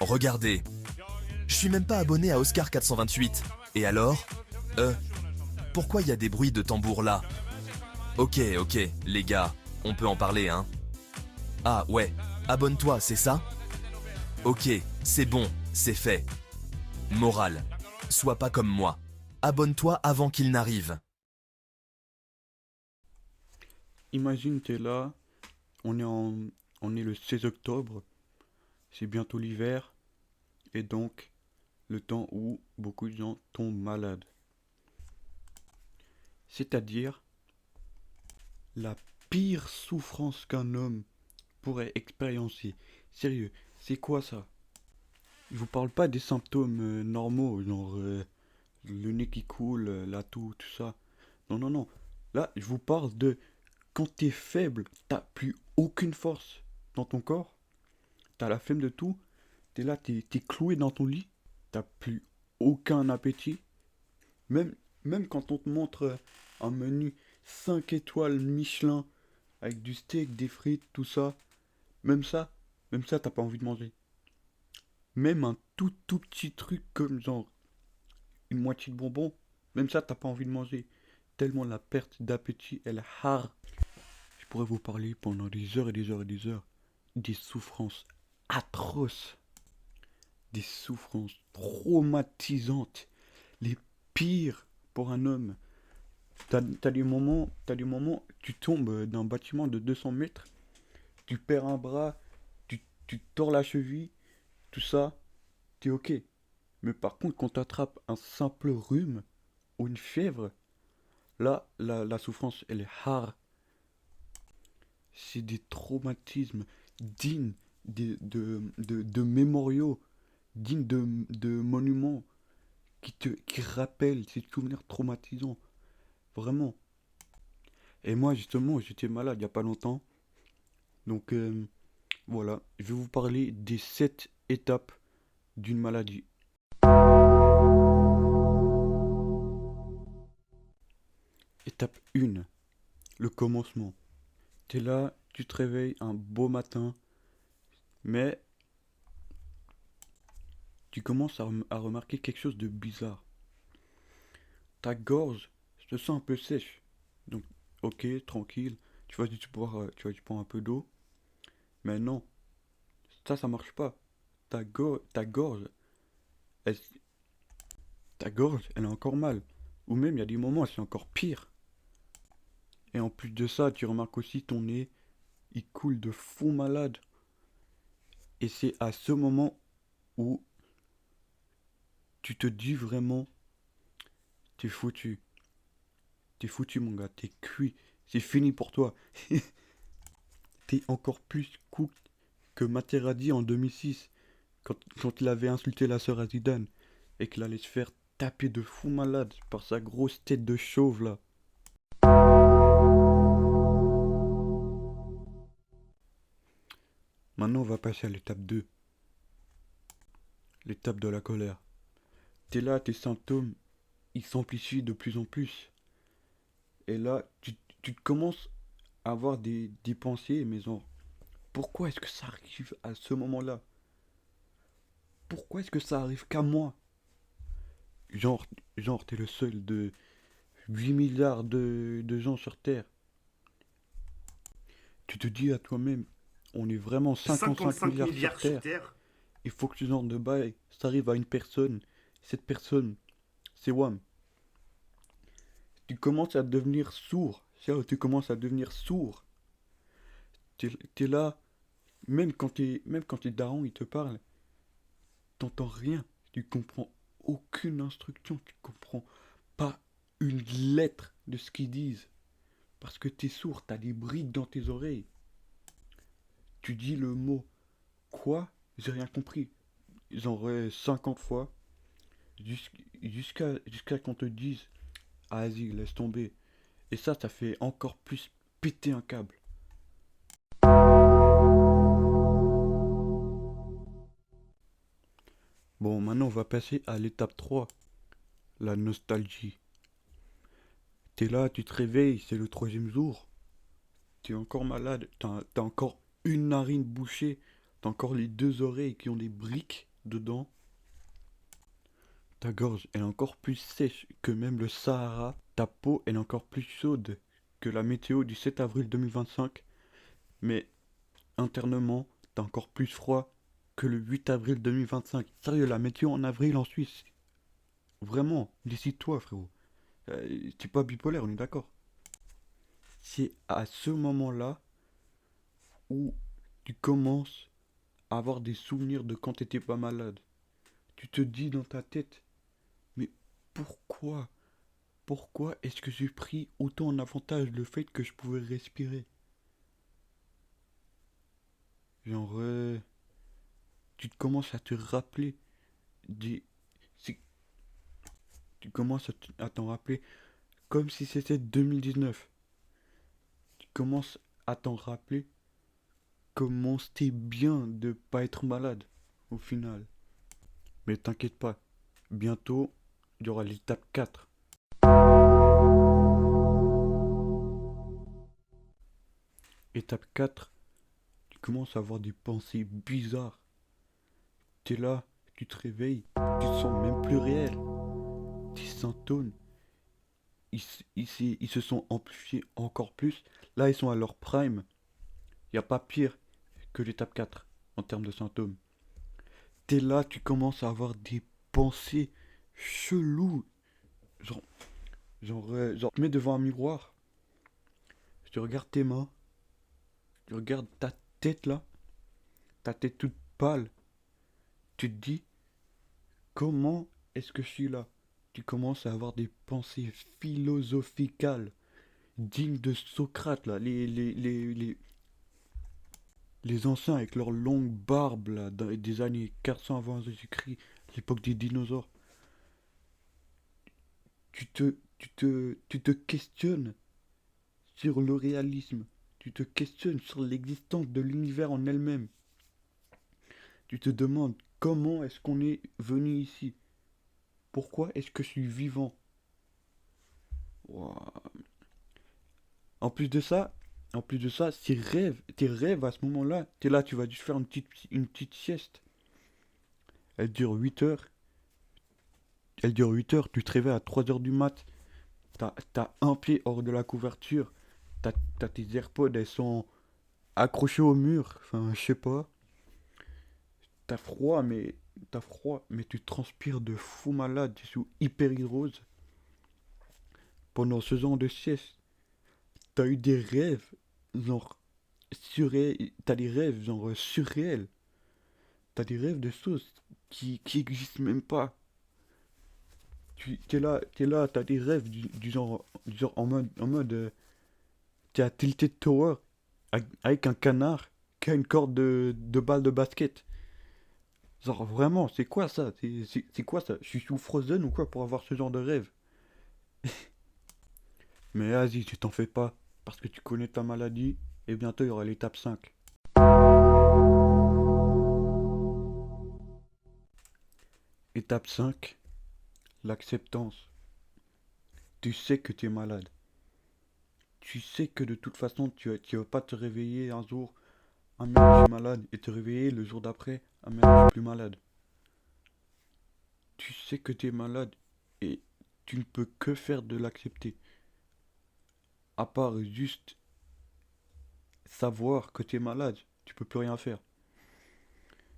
Regardez, je suis même pas abonné à Oscar 428. Et alors pourquoi il y a des bruits de tambour là? Ok, les gars, on peut en parler, hein. Ah ouais, abonne-toi, c'est ça? Ok, c'est bon, c'est fait. Morale, sois pas comme moi. Abonne-toi avant qu'il n'arrive. Imagine, t'es là, on est le 16 octobre, c'est bientôt l'hiver, et donc le temps où beaucoup de gens tombent malades. C'est-à-dire la pire souffrance qu'un homme pourrait expériencer. Sérieux, c'est quoi ça? Je vous parle pas des symptômes normaux, genre le nez qui coule, la toux, tout ça. Non, non, non. Là, je vous parle de quand t'es faible, t'as plus aucune force dans ton corps, t'as la flemme de tout, t'es là, t'es cloué dans ton lit, t'as plus aucun appétit. Même, même quand on te montre un menu 5 étoiles Michelin avec du steak, des frites, tout ça, même ça, même ça, t'as pas envie de manger. Même un tout petit truc comme genre une moitié de bonbon, même ça, t'as pas envie de manger. Tellement la perte d'appétit, elle est rare. Je pourrais vous parler pendant des heures et des heures et des heures des souffrances atroces, des souffrances traumatisantes, les pires pour un homme. T'as des moments, tu tombes d'un bâtiment de 200 mètres, tu perds un bras, tu tords la cheville, tout ça, t'es ok. Mais par contre, quand t'attrapes un simple rhume ou une fièvre, là, la souffrance, elle est rare. C'est des traumatismes dignes de mémoriaux, dignes de monuments qui rappellent ces souvenirs traumatisants. Vraiment. Et moi, justement, j'étais malade il n'y a pas longtemps. Donc, voilà, je vais vous parler des 7 étapes d'une maladie. Étape 1, le commencement. T'es là, tu te réveilles un beau matin, mais tu commences à remarquer quelque chose de bizarre. Ta gorge se sent un peu sèche. Donc, ok, tranquille, tu vas du boire un peu d'eau. Mais non, ça marche pas. Ta gorge, elle, elle a encore mal. Ou même, il y a des moments, c'est encore pire. Et en plus de ça, tu remarques aussi ton nez, il coule de fou malade. Et c'est à ce moment où tu te dis vraiment, t'es foutu. T'es foutu, mon gars, t'es cuit. C'est fini pour toi. T'es encore plus cook que Materazzi en 2006, quand il avait insulté la sœur à Zidane, et qu'il allait se faire taper de fou malade par sa grosse tête de chauve là. Maintenant, on va passer à l'étape 2, l'étape de la colère. T'es là, tes symptômes, ils s'amplifient de plus en plus. Et là, tu commences à avoir des pensées, mais genre, pourquoi est-ce que ça arrive à ce moment-là? Pourquoi est-ce que ça arrive qu'à moi? Genre, t'es le seul de 8 milliards de gens sur Terre. Tu te dis à toi-même, on est vraiment 55 55 milliards sur milliards sur Terre. Terre. Il faut que ce genre de bail, ça arrive à une personne. Cette personne, c'est Wam. Tu commences à devenir sourd. Tu commences à devenir sourd. T'es là, même quand tes darons ils te parlent, t'entends rien. Tu comprends aucune instruction. Tu comprends pas une lettre de ce qu'ils disent. Parce que t'es sourd, t'as des briques dans tes oreilles. Tu dis le mot quoi? J'ai rien compris. Genre 50 fois. Jusqu'à qu'on te dise, ah, vas-y, laisse tomber. Et ça fait encore plus péter un câble. Bon, maintenant on va passer à l'étape 3, la nostalgie. T'es là, tu te réveilles, c'est le troisième jour. T'es encore malade, t'as encore une narine bouchée, t'as encore les deux oreilles qui ont des briques. dedans. Ta gorge, elle est encore plus sèche que même le Sahara. Ta peau, elle est encore plus chaude que la météo du 7 avril 2025. Mais internement, t'as encore plus froid que le 8 avril 2025. Sérieux, la météo en avril en Suisse. Vraiment, décide-toi, frérot. T'es pas bipolaire, on est d'accord. C'est à ce moment-là où tu commences à avoir des souvenirs de quand t'étais pas malade. Tu te dis dans ta tête, mais pourquoi pourquoi est-ce que j'ai pris autant en avantage le fait que je pouvais respirer? Genre, tu commences à te rappeler des... c'est- Tu commences à t'en rappeler comme si c'était 2019. Tu commences à t'en rappeler comment c'était bien de pas être malade, au final. Mais t'inquiète pas, bientôt, il y aura l'étape 4. Étape 4, tu commences à avoir des pensées bizarres. T'es là, tu te réveilles, tu te sens même plus réel. Tes symptômes, ils se sont amplifiés encore plus. Là, ils sont à leur prime. Il n'y a pas pire que l'étape 4 en termes de symptômes. T'es là, tu commences à avoir des pensées cheloues. Genre, genre, tu te mets devant un miroir, tu regardes tes mains, tu regardes ta tête là, ta tête toute pâle. Tu te dis, comment est-ce que je suis là? Tu commences à avoir des pensées philosophicales dignes de Socrate, là, les anciens avec leurs longues barbes, là, des années 400 avant Jésus-Christ, l'époque des dinosaures. Tu te questionnes sur le réalisme. Tu te questionnes sur l'existence de l'univers en elle-même. Tu te demandes comment est-ce qu'on est venu ici? Pourquoi est-ce que je suis vivant? Ouah. En plus de ça, tes rêves à ce moment-là, t'es là, tu vas juste faire une petite sieste. Elle dure 8 heures. Elle dure 8 heures, tu te réveilles à 3 heures du mat. T'as un pied hors de la couverture. T'as tes AirPods, elles sont accrochées au mur. Enfin, je sais pas. T'as froid, mais t'as froid, mais tu transpires de fou malade. Tu es sous hyperhidrose. Pendant ce genre de sieste, t'as eu des rêves, genre surréels. T'as des rêves, genre surréels. T'as des rêves de choses qui existent même pas. T'es là, t'as des rêves du genre en mode t'es à Tilted Tower avec un canard qui a une corde de balle de basket. Genre vraiment, c'est quoi ça? C'est quoi ça? Je suis sous Frozen ou quoi pour avoir ce genre de rêve? Mais vas-y, tu t'en fais pas, parce que tu connais ta maladie, et bientôt il y aura l'étape 5. Étape 5, l'acceptance. Tu sais que tu es malade. Tu sais que de toute façon, tu vas pas te réveiller un jour, ah merde, je suis malade, et te réveiller le jour d'après, ah merde, je suis plus malade. Tu sais que tu es malade, et tu ne peux que faire de l'accepter. À part juste savoir que tu es malade, tu peux plus rien faire.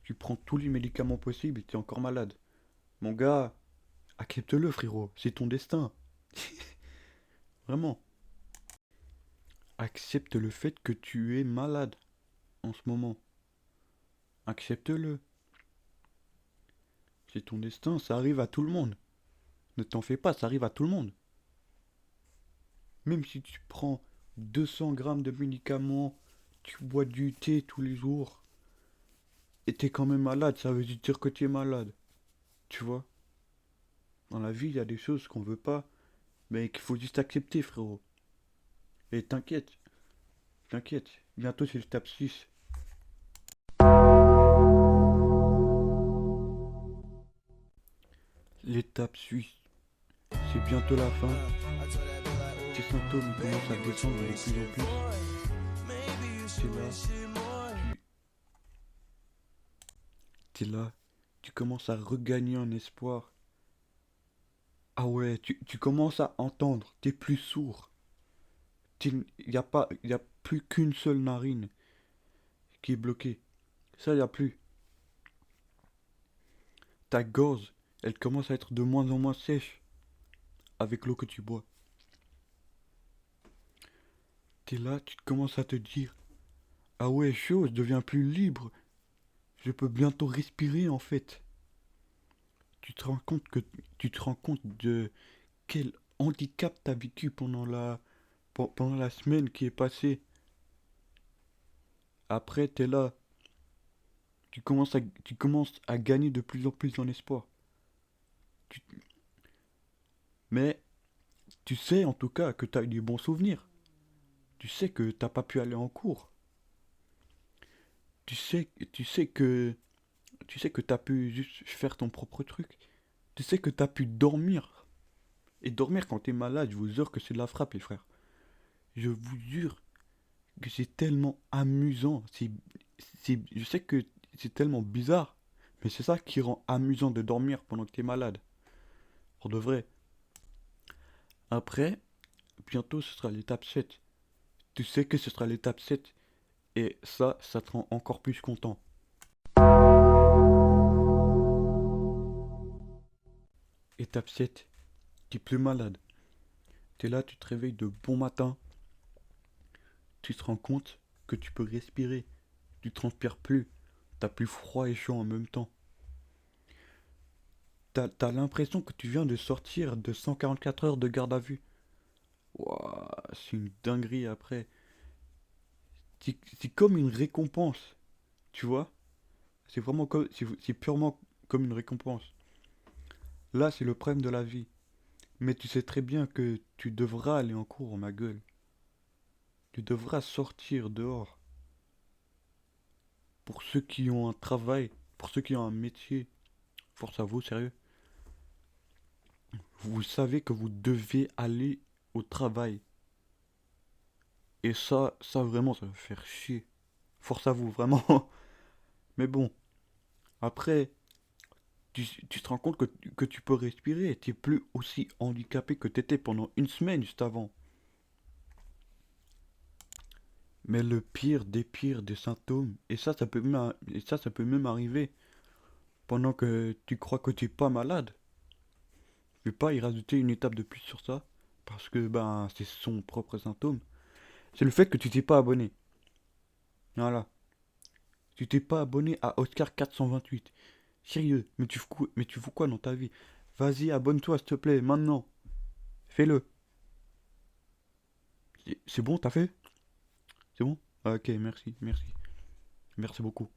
Tu prends tous les médicaments possibles et tu es encore malade. Mon gars, accepte-le, frérot, c'est ton destin. Vraiment. Accepte le fait que tu es malade en ce moment. Accepte-le. C'est ton destin, ça arrive à tout le monde. Ne t'en fais pas, ça arrive à tout le monde. Même si tu prends 200 grammes de médicaments, tu bois du thé tous les jours, et t'es quand même malade, ça veut dire que tu es malade. Tu vois? Dans la vie, il y a des choses qu'on veut pas, mais qu'il faut juste accepter, frérot. Et t'inquiète, t'inquiète. Bientôt, c'est l'étape 6. L'étape suisse. C'est bientôt la fin. Tes symptômes commencent à descendre de plus en plus. T'es là, tu commences à regagner en espoir. Ah ouais, tu commences à entendre, t'es plus sourd. Il y a plus qu'une seule narine qui est bloquée. Ça, y a plus. Ta gorge, elle commence à être de moins en moins sèche avec l'eau que tu bois. T'es là, tu commences à te dire, ah ouais, chaud, je deviens plus libre. Je peux bientôt respirer en fait. Tu te rends compte de quel handicap t'as vécu pendant la semaine qui est passée. Après, t'es là, tu commences à gagner de plus en plus en espoir. Tu- mais tu sais en tout cas que t'as eu des bons souvenirs. Tu sais que t'as pas pu aller en cours. Tu sais que t'as pu juste faire ton propre truc. Tu sais que t'as pu dormir. Et dormir quand t'es malade, je vous jure que c'est de la frappe, les frères. Je vous jure que c'est tellement amusant. Je sais que c'est tellement bizarre. Mais c'est ça qui rend amusant de dormir pendant que t'es malade. Pour de vrai. Après, bientôt ce sera l'étape 7. Tu sais que ce sera l'étape 7. Et ça te rend encore plus content. Étape 7. T'es plus malade. T'es là, tu te réveilles de bon matin. Tu te rends compte que tu peux respirer. Tu transpires plus. T'as plus froid et chaud en même temps. T'as l'impression que tu viens de sortir de 144 heures de garde à vue. Ouah, c'est une dinguerie après. C'est comme une récompense, tu vois? C'est purement comme une récompense. Là, c'est le problème de la vie. Mais tu sais très bien que tu devras aller en cours, ma gueule. Tu devras sortir dehors. Pour ceux qui ont un travail, pour ceux qui ont un métier, force à vous, sérieux. Vous savez que vous devez aller au travail. Et ça vraiment, ça va faire chier. Force à vous, vraiment. Mais bon, après, tu te rends compte que tu peux respirer. Tu n'es plus aussi handicapé que tu étais pendant une semaine juste avant. Mais le pire des symptômes, ça peut même arriver pendant que tu crois que tu n'es pas malade. Je vais pas y rajouter une étape de plus sur ça, parce que ben c'est son propre symptôme. C'est le fait que tu t'es pas abonné. Voilà. Tu t'es pas abonné à Oscar 428. Sérieux, mais tu fous quoi dans ta vie? Vas-y, abonne-toi, s'il te plaît, maintenant. Fais-le. C'est bon, t'as fait? C'est bon? Ah, ok, merci, merci. Merci beaucoup.